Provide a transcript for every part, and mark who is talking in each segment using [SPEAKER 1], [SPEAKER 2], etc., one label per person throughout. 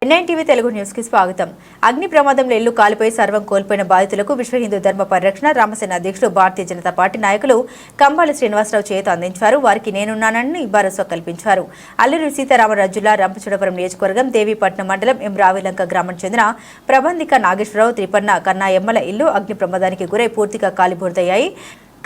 [SPEAKER 1] NITV Telugu news కి స్వాగతం. అగ్ని ప్రమాదంలో ఇల్లు కాలిపోయి సర్వం కోల్పోయిన బాధితులకు విశ్వ హిందూ ధర్మ పరిరక్షణ రామసేన అధ్యక్షుడు భారతీయ జనతా పార్టీ నాయకులు కంబాల శ్రీనివాసరావు చేత అందించారు. వారికి నేనున్నానని భరోసా కల్పించారు. అల్లూరి సీతారామరాజు జిల్లా రంపచోడవరం నియోజకవర్గం దేవీపట్నం మండలం ఎం రావిలంక గ్రామం చెందిన ప్రబంధిక నాగేశ్వరరావు త్రిపన్న కన్నాయమ్మల ఇల్లు అగ్ని ప్రమాదానికి గురై పూర్తిగా కాలిబూడిదయ్యాయి.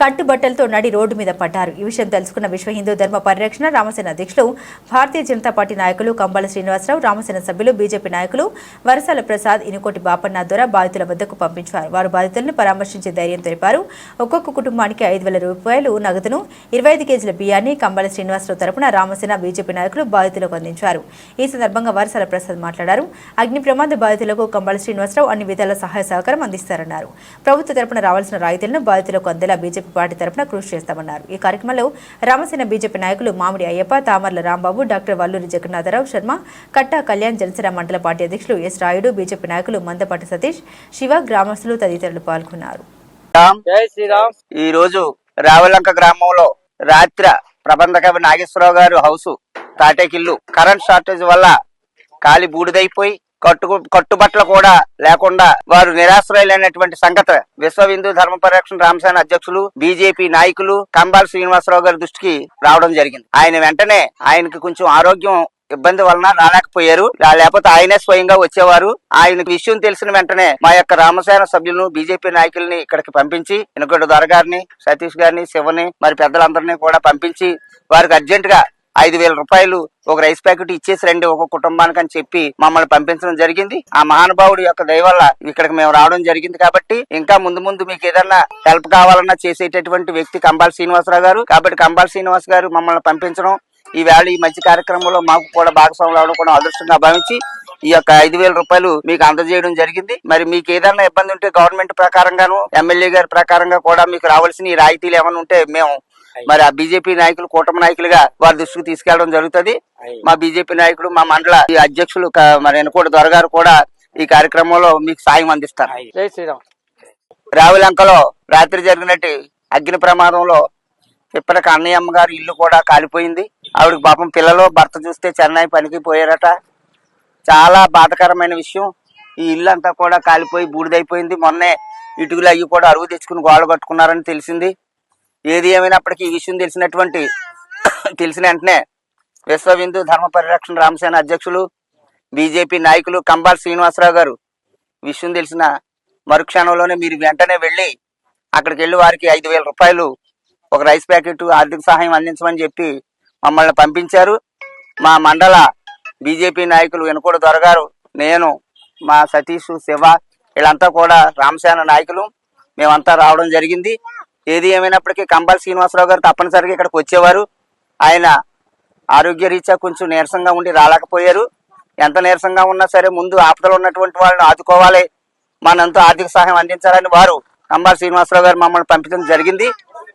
[SPEAKER 1] కట్టుబట్టలతో నడి రోడ్డు మీద పడ్డారు. ఈ విషయం తెలుసుకున్న విశ్వ హిందూ ధర్మ పరిరక్షణ రామసేన అధ్యక్షులు భారతీయ జనతా పార్టీ నాయకులు కంబాల శ్రీనివాసరావు, రామసేన సభ్యులు, బీజేపీ నాయకులు వరసాల ప్రసాద్, ఇనుకోటి బాపన్న ద్వారా బాధితుల వద్దకు పంపించారు. వారు బాధితులను పరామర్శించే ధైర్యం తెలిపారు. ఒక్కొక్క కుటుంబానికి 5,000 రూపాయలు నగదును, 25 కేజీల బియ్యాన్ని కంబాల శ్రీనివాసరావు తరపున రామసేన, బీజేపీ నాయకులు బాధితులకు అందించారు. ఈ సందర్భంగా వరసాల ప్రసాద్ మాట్లాడారు. అగ్ని ప్రమాద బాధితులకు కంబాల శ్రీనివాసరావు అన్ని విధాల సహాయ సహకారం అందిస్తారన్నారు. ప్రభుత్వ తరపున రావాల్సిన రాయితీలను బాధితులకు అందేలా బీజేపీ పార్టీ తరపున కృషి చేస్తామన్నారు. ఈ కార్యక్రమంలో రామసేన బీజేపీ నాయకులు మామిడి అయ్యప్ప, తామర్ల రాంబాబు, డాక్టర్ వల్లూరి జగన్నాథరావు శర్మ, కట్టా కళ్యాణ్, జనసేన మండల పార్టీ అధ్యక్షులు ఎస్ రాయుడు, బీజేపీ నాయకులు మందపాటి సతీష్, శివ, గ్రామస్తులు తదితరులు పాల్గొన్నారు.
[SPEAKER 2] ఈ రోజు రావలంక గ్రామంలో రాత్రి ప్రబంధక నాగేశ్వరరావు గారు హౌస్ తాటేకిల్లు కరెంట్ షార్టేజ్ వల్ల కాలి బూడిదైపోయి కట్టుబట్టలు కూడా లేకుండా వారు నిరాశ్రయులైనటువంటి సంగతి విశ్వ హిందూ ధర్మ పరిరక్షణ రామసేన అధ్యక్షులు, బీజేపీ నాయకులు కంబాల శ్రీనివాసరావు గారి దృష్టికి రావడం జరిగింది. ఆయన వెంటనే ఆయనకి కొంచెం ఆరోగ్యం ఇబ్బంది వలన రాలేకపోయారు. లేకపోతే ఆయనే స్వయంగా వచ్చేవారు. ఆయనకు విషయం తెలిసిన వెంటనే మా యొక్క రామసేన సభ్యులను, బీజేపీ నాయకుల్ని ఇక్కడికి పంపించి ఇనుకొండ దొర గారిని, సతీష్ గారిని, శివని, మరి పెద్దలందరినీ కూడా పంపించి వారికి అర్జెంట్ గా 5,000 రూపాయలు ఒక రైస్ ప్యాకెట్ ఇచ్చేసి రండి ఒక కుటుంబానికి అని చెప్పి మమ్మల్ని పంపించడం జరిగింది. ఆ మహానుభావుడి యొక్క దయ వల్ల ఇక్కడికి మేము రావడం జరిగింది. కాబట్టి ఇంకా ముందు ముందు మీకు ఏదన్నా హెల్ప్ కావాలన్నా చేసేటటువంటి వ్యక్తి కంబాల శ్రీనివాసరావు గారు. కాబట్టి కంబాల శ్రీనివాస్ గారు మమ్మల్ని పంపించడం, ఈ వేళ ఈ మంచి కార్యక్రమంలో మాకు కూడా భాగస్వాములు అవడం కూడా అదృష్టంగా భావించి ఈ యొక్క 5,000 రూపాయలు మీకు అందజేయడం జరిగింది. మరి మీకు ఏదన్నా ఇబ్బంది ఉంటే గవర్నమెంట్ ప్రకారంగాను, ఎమ్మెల్యే గారి ప్రకారంగా కూడా మీకు రావాల్సిన ఈ రాయితీలు ఏమైనా ఉంటే మేము మరి ఆ బీజేపీ నాయకులు, కూటమి నాయకులుగా వారి దృష్టికి తీసుకెళ్లడం జరుగుతుంది. మా బీజేపీ నాయకులు, మా మండల అధ్యక్షులు మరి ఎనుకోటి దొర గారు కూడా ఈ కార్యక్రమంలో మీకు సాయం అందిస్తారు.
[SPEAKER 3] జై శ్రీరామ్.
[SPEAKER 2] రావులంకలో రాత్రి జరిగినట్టు అగ్ని ప్రమాదంలో ఇప్పటికి అన్నయ్యమ్మ గారు ఇల్లు కూడా కాలిపోయింది. ఆవిడకి పాపం పిల్లలు, భర్త చూస్తే చెన్నై పనికి పోయారట. చాలా బాధాకరమైన విషయం. ఈ ఇల్లు అంతా కూడా కాలిపోయి బూడిదైపోయింది. మొన్నే ఇటుకలు అయ్యి కూడా అరువు తెచ్చుకుని గోడ కట్టుకున్నారని తెలిసింది. ఏది ఏమైనప్పటికీ ఈ విషయం తెలిసిన వెంటనే విశ్వ హిందూ ధర్మ పరిరక్షణ రామసేన అధ్యక్షులు, బీజేపీ నాయకులు కంబాల శ్రీనివాసరావు గారు విషయం తెలిసిన మరుక్షణంలోనే మీరు వెంటనే వెళ్ళి అక్కడికి వెళ్ళి వారికి 5,000 రూపాయలు ఒక రైస్ ప్యాకెట్ ఆర్థిక సహాయం అందించమని చెప్పి మమ్మల్ని పంపించారు. మా మండల బీజేపీ నాయకులు వెనుకోడు దొర గారు, నేను, మా సతీష్, శివ వీళ్ళంతా కూడా రామసేన నాయకులు మేమంతా రావడం జరిగింది. ఏది ఏమైనప్పటికీ కంబాల శ్రీనివాసరావు గారు తప్పనిసరిగా ఇక్కడికి వచ్చేవారు. ఆయన ఆరోగ్య రీత్యా కొంచెం నీరసంగా ఉండి రాలేకపోయారు. ఎంత నీరసంగా ఉన్నా సరే ముందు ఆపదలో ఉన్నటువంటి వాళ్ళని ఆదుకోవాలి, మనంతా ఆర్థిక సహాయం అందించాలని వారు కంబాల శ్రీనివాసరావు గారు మమ్మల్ని పంపించడం జరిగింది.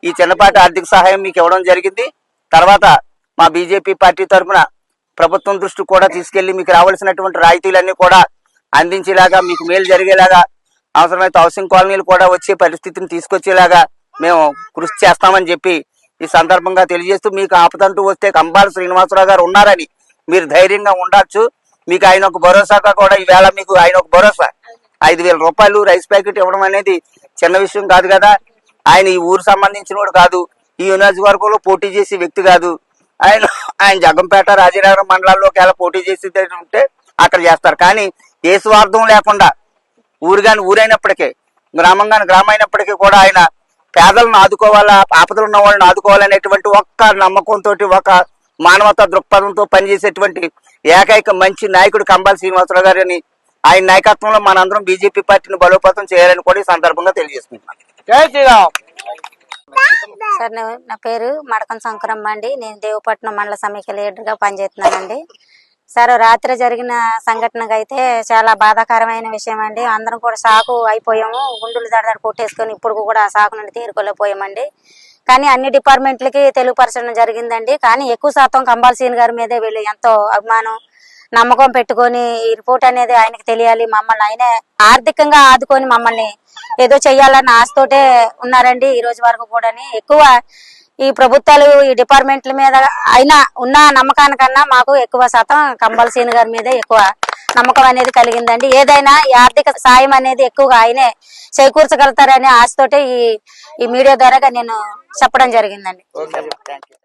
[SPEAKER 2] ఈ చిన్నపాటి ఆర్థిక సహాయం మీకు ఇవ్వడం జరిగింది. తర్వాత మా బీజేపీ పార్టీ తరఫున ప్రభుత్వం దృష్టి కూడా తీసుకెళ్లి మీకు రావాల్సినటువంటి రాయితీలన్నీ కూడా అందించేలాగా, మీకు మేలు జరిగేలాగా, అవసరమైతే హౌసింగ్ కాలనీలు కూడా వచ్చే పరిస్థితిని తీసుకొచ్చేలాగా మేము కృషి చేస్తామని చెప్పి ఈ సందర్భంగా తెలియజేస్తూ, మీకు ఆపదంటూ వస్తే కంబాల శ్రీనివాసరావు గారు ఉన్నారని మీరు ధైర్యంగా ఉండొచ్చు. మీకు ఆయన ఒక భరోసాగా కూడా ఈవేళ మీకు ఆయన ఒక భరోసా 5,000 రూపాయలు రైస్ ప్యాకెట్ ఇవ్వడం అనేది చిన్న విషయం కాదు కదా. ఆయన ఈ ఊరు సంబంధించిన వాడు కాదు, ఈ నియోజకవర్గంలో పోటీ చేసే వ్యక్తి కాదు. ఆయన జగంపేట, రాజనగరం మండలాల్లోకి ఎలా పోటీ చేసి ఉంటే అక్కడ చేస్తారు. కానీ ఏ స్వార్థం లేకుండా ఊరు గాని ఊరైనప్పటికీ, గ్రామం గాని గ్రామం అయినప్పటికీ కూడా ఆయన పేదలను ఆదుకోవాలా, ఆపదలు ఉన్న వాళ్ళని ఆదుకోవాలనేటువంటి ఒక్క నమ్మకంతో, ఒక మానవతా దృక్పథంతో పనిచేసేటువంటి ఏకైక మంచి నాయకుడు కంబాల శ్రీనివాసరావు గారిని, ఆయన నాయకత్వంలో మనందరం బీజేపీ పార్టీని బలోపేతం చేయాలని కూడా ఈ సందర్భంగా తెలియజేస్తున్నాం.
[SPEAKER 3] జై శ్రీరామ్.
[SPEAKER 4] సార్, నా పేరు మడకం శంకరమ్మ అండి. నేను దేవపట్నం మండల సమైక్య లీడర్ గా పనిచేస్తున్నానండి. సార్, రాత్రి జరిగిన సంఘటనగా అయితే చాలా బాధాకరమైన విషయం అండి. అందరం కూడా షాకు అయిపోయాము. గుండెలు దడదడ కొట్టేసుకొని ఇప్పుడు కూడా ఆ షాకు నుండి తేరుకోలేకపోయామండి. కానీ అన్ని డిపార్ట్మెంట్లకి తెలుగుపరచడం జరిగిందండి. కానీ ఎక్కువ శాతం కంబాల శ్రీని గారి మీదే వీళ్ళు ఎంతో అభిమానం, నమ్మకం పెట్టుకొని ఈ రిపోర్ట్ అనేది ఆయనకి తెలియాలి, మమ్మల్ని ఆయనే ఆర్థికంగా ఆదుకొని మమ్మల్ని ఏదో చెయ్యాలన్న ఆశతోటే ఉన్నారండి ఈ రోజు వరకు కూడా. ఎక్కువ ఈ ప్రభుత్వాలు, ఈ డిపార్ట్మెంట్ల మీద అయినా ఉన్న నమ్మకానికన్నా మాకు ఎక్కువ శాతం కంబాల శ్రీని గారి మీదే ఎక్కువ నమ్మకం అనేది కలిగిందండి. ఏదైనా ఈ ఆర్థిక సాయం అనేది ఎక్కువగా ఆయనే చేకూర్చగలుగుతారనే ఆశతోటే ఈ మీడియా ద్వారా నేను చెప్పడం జరిగిందండి.